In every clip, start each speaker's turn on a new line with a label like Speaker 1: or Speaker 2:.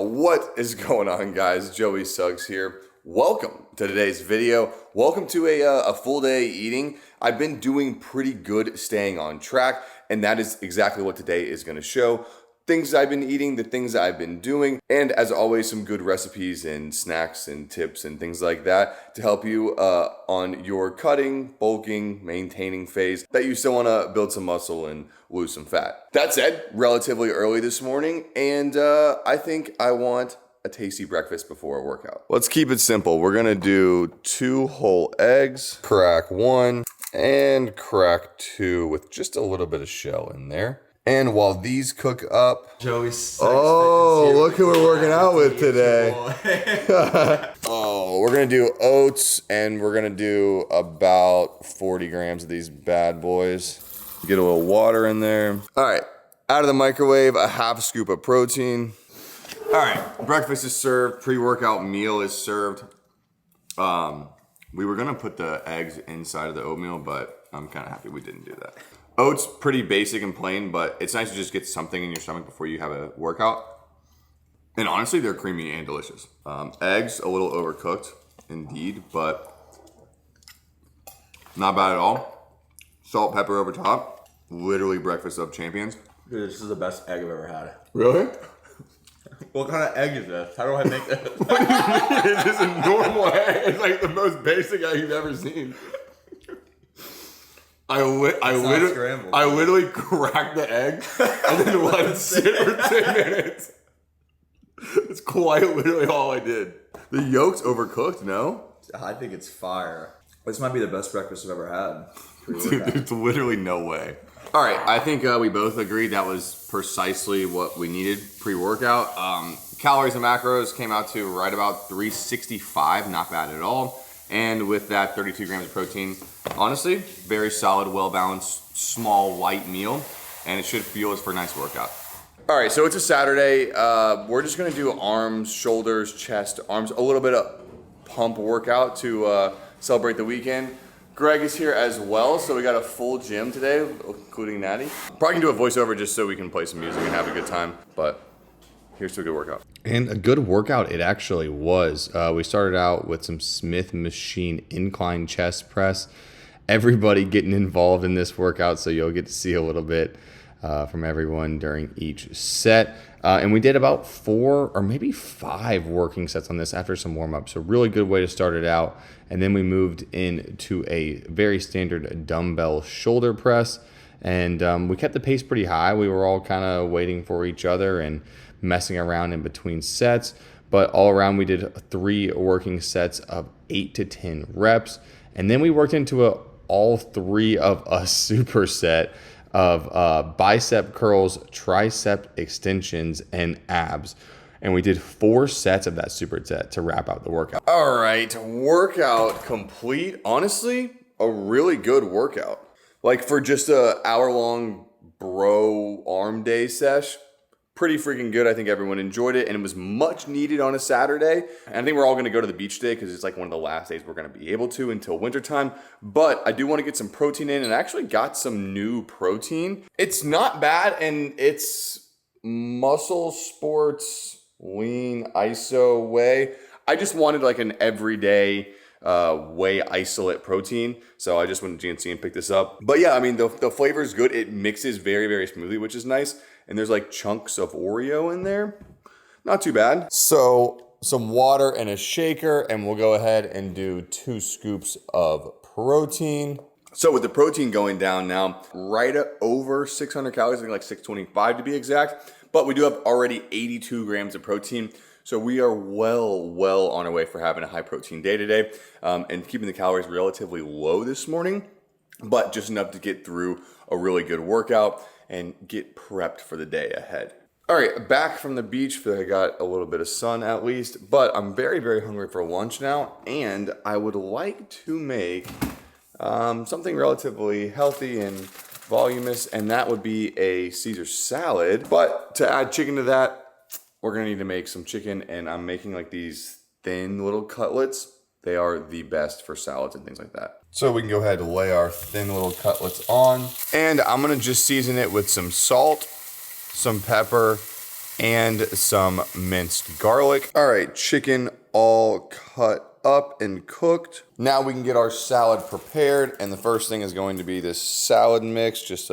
Speaker 1: What is going on, guys? Joey Suggs here. Welcome to today's video. Welcome to a full day eating. I've been doing pretty good staying on track, and that is exactly what today is going to show. Things I've been eating, the things I've been doing, and as always, some good recipes and snacks and tips and things like that to help you on your cutting, bulking, maintaining phase that you still want to build some muscle and lose some fat. That said, relatively early this morning, and I think I want a tasty breakfast before a workout. Let's keep it simple. We're gonna do 2 whole eggs, crack 1, and crack 2 with just a little bit of shell in there. And while these cook up,
Speaker 2: Joey's.
Speaker 1: Oh, look who we're working out with today. Oh, we're gonna do oats, and we're gonna do about 40 grams of these bad boys. Get a little water in there. All right, out of the microwave, a half scoop of protein. All right, breakfast is served, pre-workout meal is served. We were gonna put the eggs inside of the oatmeal, but I'm kind of happy we didn't do that. Oats, pretty basic and plain, but it's nice to just get something in your stomach before you have a workout. And honestly, they're creamy and delicious. Eggs, a little overcooked, indeed, but not bad at all. Salt, pepper over top. Literally breakfast of champions.
Speaker 2: Dude, this is the best egg I've ever had.
Speaker 1: Really?
Speaker 2: What kind of egg is this? How do I make this?
Speaker 1: It's just a normal egg. It's like the most basic egg you've ever seen. I literally cracked the egg and then let it sit for 10 minutes. That's quite literally all I did. The yolk's overcooked, no?
Speaker 2: I think it's fire. This might be the best breakfast I've ever had.
Speaker 1: Dude, there's literally no way. All right, I think we both agreed that was precisely what we needed pre-workout. Calories and macros came out to right about 365, not bad at all. And with that 32 grams of protein, honestly, very solid, well-balanced, small, light meal. And it should fuel us for a nice workout. All right, so it's a Saturday. We're just gonna do arms, shoulders, chest, arms, a little bit of pump workout to celebrate the weekend. Greg is here as well, so we got a full gym today, including Natty. Probably can do a voiceover just so we can play some music and have a good time, but here's to a good workout. And a good workout it actually was. We started out with some Smith machine incline chest press. Everybody getting involved in this workout, so you'll get to see a little bit from everyone during each set. And we did about 4 or maybe 5 working sets on this after some warm-up. So really good way to start it out. And then we moved into a very standard dumbbell shoulder press. And we kept the pace pretty high. We were all kind of waiting for each other and messing around in between sets. But all around, we did 3 working sets of 8 to 10 reps. And then we worked into all 3 of a superset of bicep curls, tricep extensions, and abs. And we did 4 sets of that superset to wrap out the workout. All right, workout complete. Honestly, a really good workout. Like for just a hour-long bro arm day sesh, pretty freaking good. I think everyone enjoyed it, and it was much needed on a Saturday. And I think we're all gonna go to the beach today because it's like one of the last days we're gonna be able to until wintertime. But I do wanna get some protein in, and I actually got some new protein. It's not bad, and it's Muscle Sports Lean ISO whey. I just wanted like an everyday whey isolate protein. So I just went to GNC and picked this up. But yeah, I mean, the flavor is good. It mixes very, very smoothly, which is nice. And there's like chunks of Oreo in there. Not too bad. So some water and a shaker, and we'll go ahead and do 2 scoops of protein. So with the protein going down now, right at over 600 calories, I think like 625 to be exact. But we do have already 82 grams of protein. So we are well on our way for having a high protein day today, and keeping the calories relatively low this morning, but just enough to get through a really good workout and get prepped for the day ahead. All right, back from the beach. Feel like I got a little bit of sun at least, but I'm very hungry for lunch now, and I would like to make something relatively healthy and voluminous, and that would be a Caesar salad. But to add chicken to that, we're gonna need to make some chicken, and I'm making like these thin little cutlets. They are the best for salads and things like that. So we can go ahead and lay our thin little cutlets on, and I'm gonna just season it with some salt, some pepper, and some minced garlic. All right, chicken all cut up and cooked. Now we can get our salad prepared, and the first thing is going to be this salad mix, just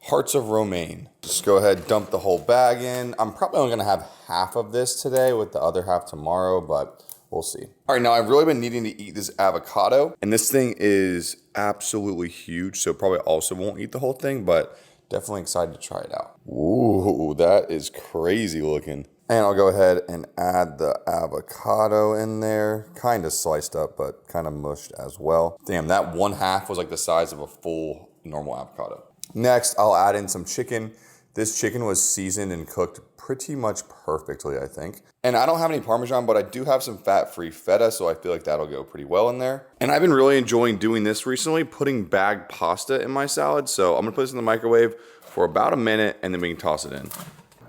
Speaker 1: hearts of romaine. Just go ahead, dump the whole bag in. I'm probably only gonna have half of this today with the other half tomorrow, but we'll see. All right, now I've really been needing to eat this avocado, and this thing is absolutely huge, so probably also won't eat the whole thing, but definitely excited to try it out. Ooh, that is crazy looking. And I'll go ahead and add the avocado in there. Kind of sliced up, but kind of mushed as well. Damn, that one half was like the size of a full normal avocado. Next, I'll add in some chicken. This chicken was seasoned and cooked pretty much perfectly, I think. And I don't have any Parmesan, but I do have some fat-free feta, so I feel like that'll go pretty well in there. And I've been really enjoying doing this recently, putting bagged pasta in my salad. So I'm gonna put this in the microwave for about a minute, and then we can toss it in.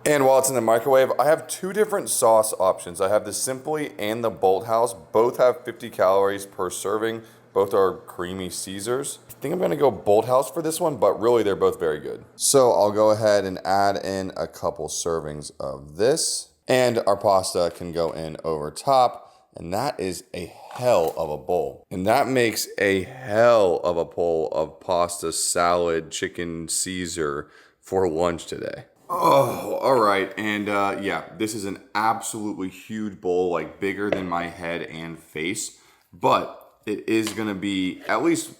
Speaker 1: And while it's in the microwave, I have two different sauce options. I have the Simply and the Bolt House. Both have 50 calories per serving. Both are creamy Caesars. I think I'm gonna go Bolt House for this one, but really they're both very good. So I'll go ahead and add in a couple servings of this, and our pasta can go in over top, and that is a hell of a bowl. And that makes a hell of a bowl of pasta, salad, chicken Caesar for lunch today. Oh, all right. And yeah, this is an absolutely huge bowl, like bigger than my head and face, but it is gonna be at least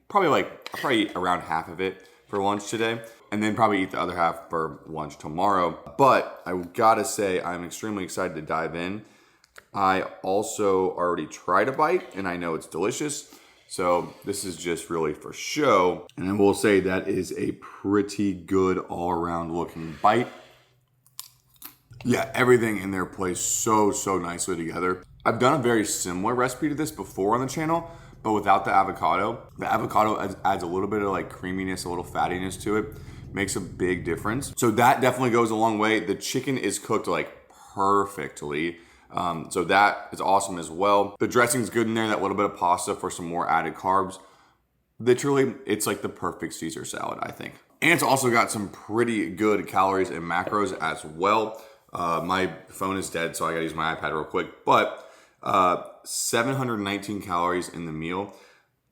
Speaker 1: probably eat around half of it for lunch today, and then probably eat the other half for lunch tomorrow. But I gotta say, I'm extremely excited to dive in. I also already tried a bite, and I know it's delicious. So this is just really for show. And I will say that is a pretty good all around looking bite. Yeah, everything in there plays so nicely together. I've done a very similar recipe to this before on the channel, but without the avocado. The avocado adds a little bit of like creaminess, a little fattiness to it. Makes a big difference. So that definitely goes a long way. The chicken is cooked like perfectly. So that is awesome as well. The dressing's good in there, that little bit of pasta for some more added carbs. Literally, it's like the perfect Caesar salad, I think. And it's also got some pretty good calories and macros as well. My phone is dead, so I gotta use my iPad real quick. But 719 calories in the meal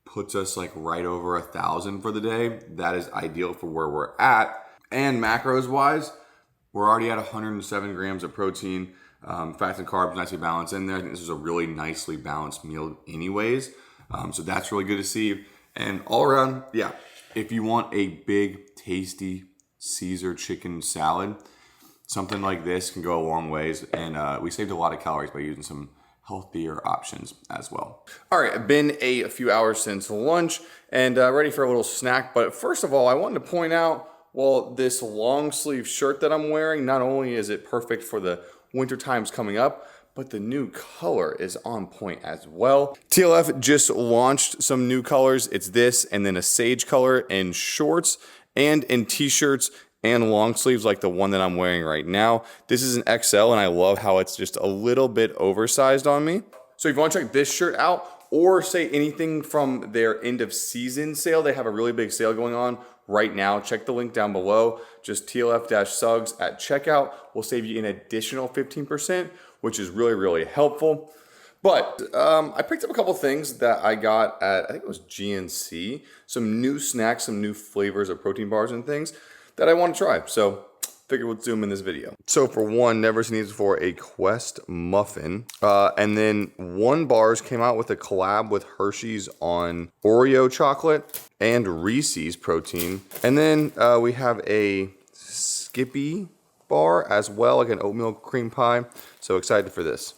Speaker 1: puts us like right over 1,000 for the day. That is ideal for where we're at. And macros wise, we're already at 107 grams of protein. Fats and carbs nicely balanced in there. I think this is a really nicely balanced meal anyways. So that's really good to see. And all around, yeah, if you want a big, tasty Caesar chicken salad, something like this can go a long ways. And we saved a lot of calories by using some healthier options as well. All right, been a few hours since lunch and ready for a little snack. But first of all, I wanted to point out, well, this long sleeve shirt that I'm wearing, not only is it perfect for the winter times coming up, but the new color is on point as well. TLF just launched some new colors. It's this and then a sage color in shorts and in t-shirts and long sleeves like the one that I'm wearing right now. This is an XL and I love how it's just a little bit oversized on me. So if you want to check this shirt out or say anything from their end of season sale, they have a really big sale going on right now. Check the link down below. Just TLF-Suggs at checkout will save you an additional 15%, which is really helpful. But I picked up a couple things that I got at, I think it was GNC. Some new snacks, some new flavors of protein bars and things that I want to try. So figured we'll do them in this video. So for one, never seen these before, a Quest muffin. And then One Bars came out with a collab with Hershey's on Oreo chocolate and Reese's protein. And then we have a Skippy bar as well, like an oatmeal cream pie. So excited for this.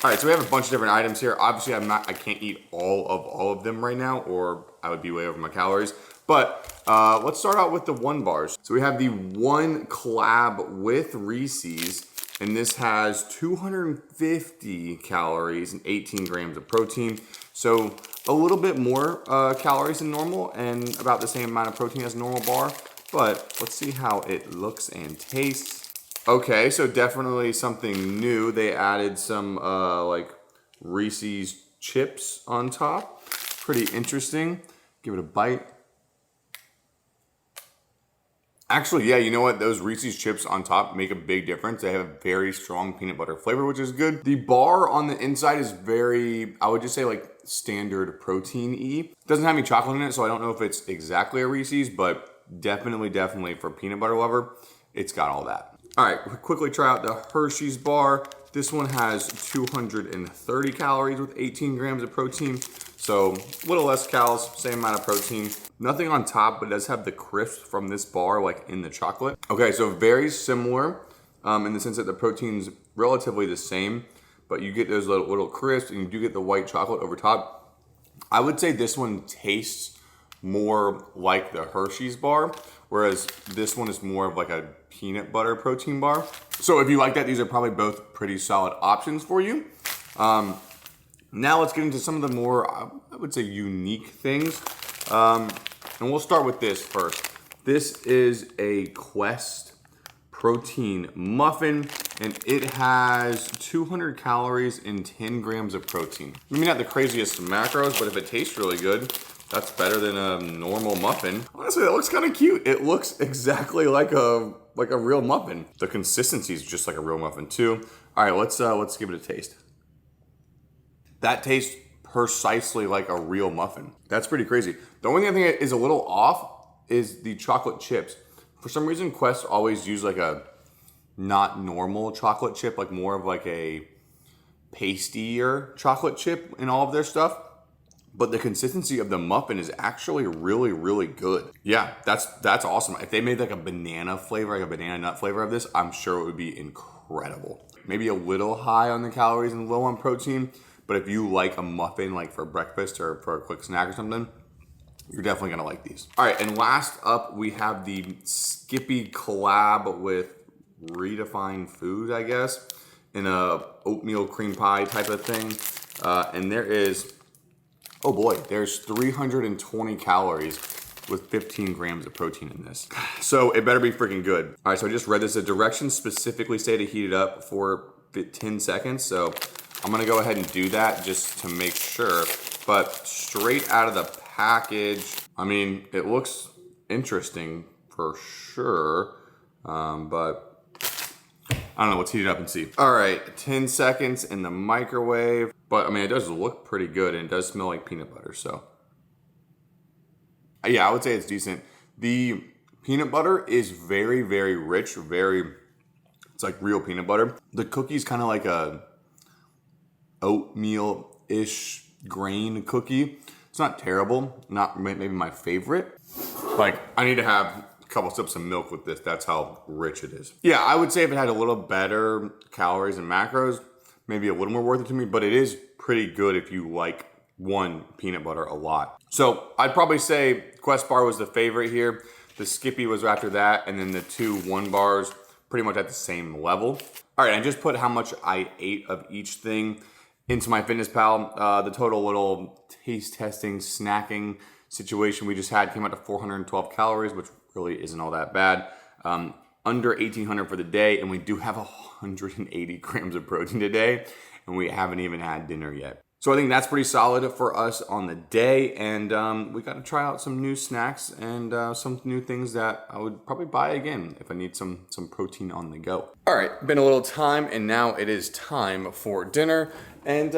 Speaker 1: All right, so we have a bunch of different items here. Obviously, I can't eat all of them right now, or I would be way over my calories. But let's start out with the One Bars. So we have the One collab with Reese's, and this has 250 calories and 18 grams of protein. So a little bit more calories than normal and about the same amount of protein as a normal bar. But let's see how it looks and tastes. Okay, so definitely something new. They added some like Reese's chips on top. Pretty interesting. Give it a bite. Actually, yeah, you know what? Those Reese's chips on top make a big difference. They have a very strong peanut butter flavor, which is good. The bar on the inside is very, I would just say like standard protein-y. Doesn't have any chocolate in it, so I don't know if it's exactly a Reese's, but definitely for peanut butter lover, it's got all that. All right, we'll quickly try out the Hershey's bar. This one has 230 calories with 18 grams of protein. So a little less calories, same amount of protein. Nothing on top, but it does have the crisp from this bar like in the chocolate. Okay, so very similar in the sense that the protein's relatively the same, but you get those little crisps and you do get the white chocolate over top. I would say this one tastes more like the Hershey's bar, whereas this one is more of like a peanut butter protein bar. So if you like that, these are probably both pretty solid options for you. Now let's get into some of the more, I would say, unique things. And we'll start with this first. This is a Quest protein muffin, and it has 200 calories and 10 grams of protein. Maybe not the craziest macros, but if it tastes really good, that's better than a normal muffin. Honestly, that looks kind of cute. It looks exactly like a real muffin. The consistency is just like a real muffin too. All right, let's give it a taste. That tastes precisely like a real muffin. That's pretty crazy. The only thing I think is a little off is the chocolate chips. For some reason, Quest always use like a not normal chocolate chip, like more of like a pastier chocolate chip in all of their stuff. But the consistency of the muffin is actually really, really good. Yeah, that's awesome. If they made like a banana flavor, like a banana nut flavor of this, I'm sure it would be incredible. Maybe a little high on the calories and low on protein, but if you like a muffin like for breakfast or for a quick snack or something, you're definitely gonna like these. All right, and last up, we have the Skippy collab with Redefined Food, I guess, in a oatmeal cream pie type of thing. And there is, oh boy, there's 320 calories with 15 grams of protein in this. So it better be freaking good. All right, so I just read this. The directions specifically say to heat it up for 10 seconds. So I'm gonna go ahead and do that just to make sure. But straight out of the package, I mean, it looks interesting for sure. But I don't know, let's heat it up and see. All right, 10 seconds in the microwave. But I mean, it does look pretty good and it does smell like peanut butter, so. Yeah, I would say it's decent. The peanut butter is very, very rich, it's like real peanut butter. The cookie's kind of like a oatmeal-ish grain cookie. It's not terrible, not maybe my favorite. Like, I need to have a couple sips of milk with this. That's how rich it is. Yeah, I would say if it had a little better calories and macros, maybe a little more worth it to me, but it is pretty good if you like one peanut butter a lot. So I'd probably say Quest bar was the favorite here. The Skippy was after that, and then the 2 1 bars pretty much at the same level. All right, I just put how much I ate of each thing into my FitnessPal. The total little taste testing, snacking situation we just had came out to 412 calories, which really isn't all that bad. Under 1,800 for the day, and we do have 180 grams of protein today, and we haven't even had dinner yet. So I think that's pretty solid for us on the day, and we got to try out some new snacks and some new things that I would probably buy again if I need some protein on the go. All right, been a little time, and now it is time for dinner, and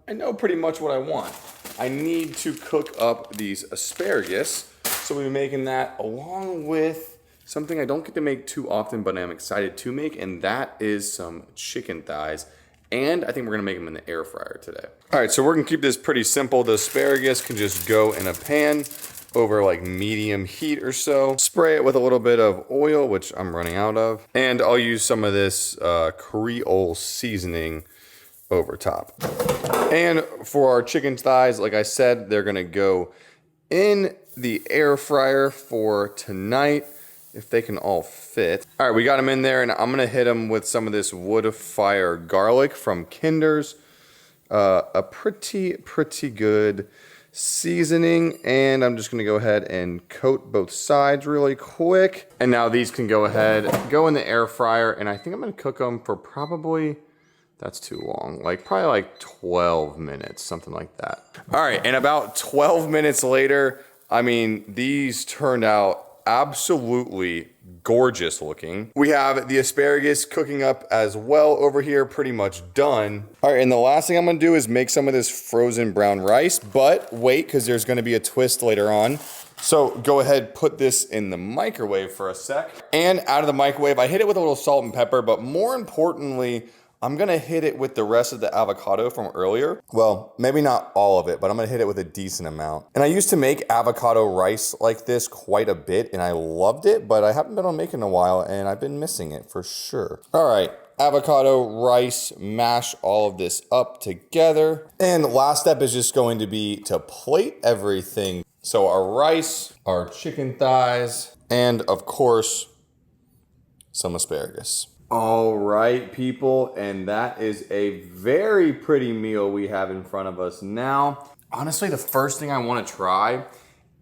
Speaker 1: I know pretty much what I want. I need to cook up these asparagus, so we'll be making that along with something I don't get to make too often, but I'm excited to make, and that is some chicken thighs. And I think we're gonna make them in the air fryer today. All right, so we're gonna keep this pretty simple. The asparagus can just go in a pan over like medium heat or so. Spray it with a little bit of oil, which I'm running out of. And I'll use some of this Creole seasoning over top. And for our chicken thighs, like I said, they're gonna go in the air fryer for tonight, if they can all fit. All right, we got them in there, and I'm gonna hit them with some of this wood fire garlic from Kinder's. A pretty good seasoning, and I'm just gonna go ahead and coat both sides really quick. And now these can go ahead, go in the air fryer, and I think I'm gonna cook them for probably, that's too long, probably like 12 minutes, something like that. All right, and about 12 minutes later, I mean, these turned out absolutely gorgeous looking. We have the asparagus cooking up as well over here, pretty much done. All right, and the last thing I'm gonna do is make some of this frozen brown rice, but wait, because there's gonna be a twist later on. So go ahead, put this in the microwave for a sec. And out of the microwave, I hit it with a little salt and pepper, but more importantly, I'm gonna hit it with the rest of the avocado from earlier. Well, maybe not all of it, but I'm gonna hit it with a decent amount. And I used to make avocado rice like this quite a bit, and I loved it, but I haven't been on making in a while, and I've been missing it for sure. All right, avocado, rice, mash all of this up together. And the last step is just going to be to plate everything. So our rice, our chicken thighs, and of course, some asparagus. All right, people, and that is a very pretty meal we have in front of us now. Honestly, the first thing I want to try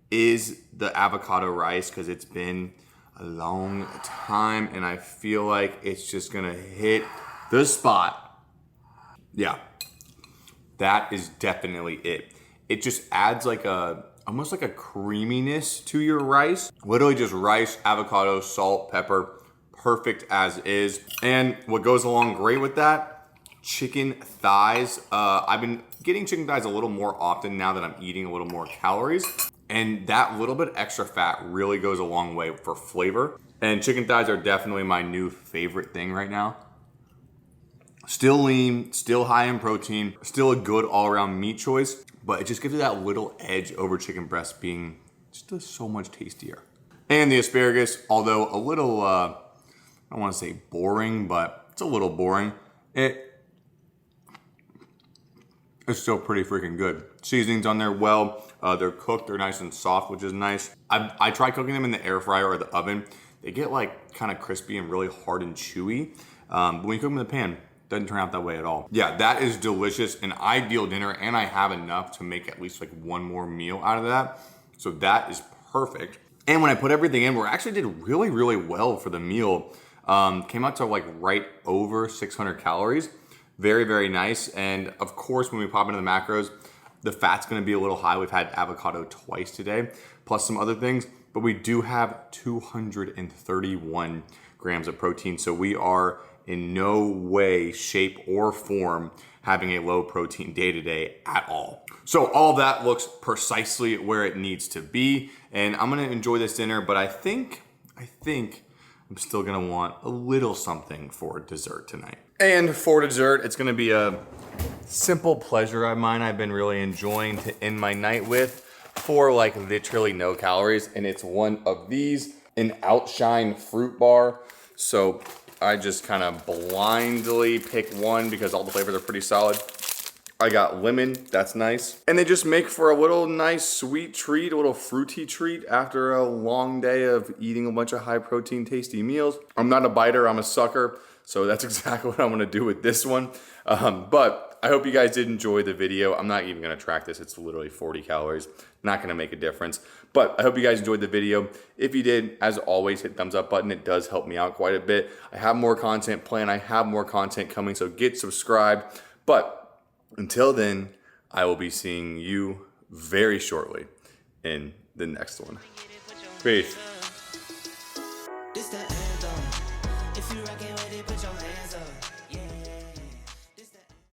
Speaker 1: is the avocado rice because it's been a long time and I feel like it's just gonna hit the spot. Yeah, that is definitely it. It just adds like almost like a creaminess to your rice. Literally just rice, avocado, salt, pepper, perfect as is. And what goes along great with that, chicken thighs. I've been getting chicken thighs a little more often now that I'm eating a little more calories. And that little bit extra fat really goes a long way for flavor. And chicken thighs are definitely my new favorite thing right now. Still lean, still high in protein, still a good all-around meat choice, but it just gives it that little edge over chicken breast being just so much tastier. And the asparagus, although a little, I don't want to say boring, but it's a little boring. It's still pretty freaking good. Seasoning's on there well. They're cooked, they're nice and soft, which is nice. I try cooking them in the air fryer or the oven. They get like kind of crispy and really hard and chewy. But when you cook them in the pan, it doesn't turn out that way at all. Yeah, that is delicious, an ideal dinner, and I have enough to make at least like one more meal out of that. So that is perfect. And when I put everything in, we actually did really, really well for the meal. Came out to like right over 600 calories. Very, very nice. And of course, when we pop into the macros, the fat's gonna be a little high. We've had avocado twice today, plus some other things, but we do have 231 grams of protein. So we are in no way, shape, or form having a low protein day to day at all. So all that looks precisely where it needs to be. And I'm gonna enjoy this dinner, but I think I'm still gonna want a little something for dessert tonight. And for dessert, it's gonna be a simple pleasure of mine I've been really enjoying to end my night with for like literally no calories. And it's one of these, an Outshine fruit bar. So I just kind of blindly pick one because all the flavors are pretty solid. I got lemon, that's nice. And they just make for a little nice sweet treat, a little fruity treat after a long day of eating a bunch of high protein, tasty meals. I'm not a biter, I'm a sucker. So that's exactly what I'm gonna do with this one. But I hope you guys did enjoy the video. I'm not even gonna track this, it's literally 40 calories. Not gonna make a difference. But I hope you guys enjoyed the video. If you did, as always, hit thumbs up button. It does help me out quite a bit. I have more content planned, I have more content coming, so get subscribed. But until then, I will be seeing you very shortly in the next one. Peace.